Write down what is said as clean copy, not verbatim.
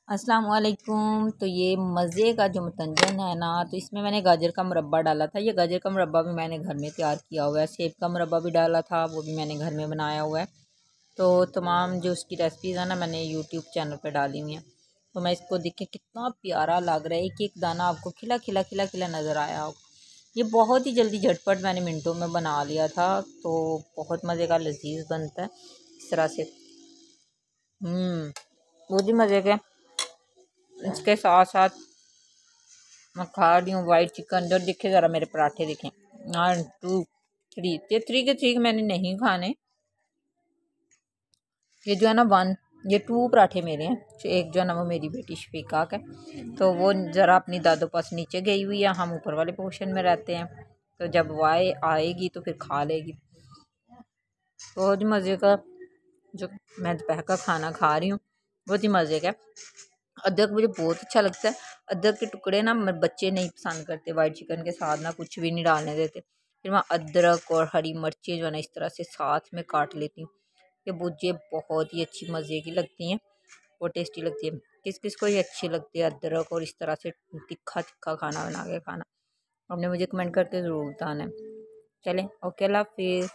अस्सलाम वालेकुम। तो ये मज़े का जो मतंजन है ना, तो इसमें मैंने गाजर का मुरब्बा डाला था। ये गाजर का मुरब्बा भी मैंने घर में तैयार किया हुआ है। सेब का मुरब्बा भी डाला था, वो भी मैंने घर में बनाया हुआ है। तो तमाम जो उसकी रेसिपीज़ है ना, मैंने यूट्यूब चैनल पर डाली हुई हैं। तो मैं इसको देख के कितना प्यारा लग रहा है, एक एक दाना आपको खिला खिला खिला खिला नज़र आया हो। ये बहुत ही जल्दी झटपट मैंने मिनटों में बना लिया था। तो बहुत मज़े का लजीज बनता है इस तरह से। बहुत ही मज़े के। इसके साथ साथ मैं खा रही हूँ वाइट चिकन। जो दिखे ज़रा मेरे पराठे दिखें। 1 2 3 ये 3 के 3 मैंने नहीं खाने। ये जो है ना 1 ये 2 पराठे मेरे हैं। एक जो है ना वो मेरी बेटी शफीका का है। तो वो ज़रा अपनी दादों पास नीचे गई हुई है, हम ऊपर वाले पोर्शन में रहते हैं। तो जब वो आएगी तो फिर खा लेगी। बहुत ही मज़े का जो मैं दोपहर का खाना खा रही हूँ, बहुत ही मज़े का। अदरक मुझे बहुत अच्छा लगता है। अदरक के टुकड़े ना बच्चे नहीं पसंद करते। वाइट चिकन के साथ ना कुछ भी नहीं डालने देते। फिर मैं अदरक और हरी मिर्चें जो है ना इस तरह से साथ में काट लेती हूँ। ये मुझे बहुत ही अच्छी मज़े की लगती हैं, बहुत टेस्टी लगती है। किस किस को ये अच्छी लगती है अदरक और इस तरह से तिखा तिखा खाना बना के खाना। आपने मुझे कमेंट करके ज़रूर बताना है। चलें, ओके, अल्लाह हाफिज़।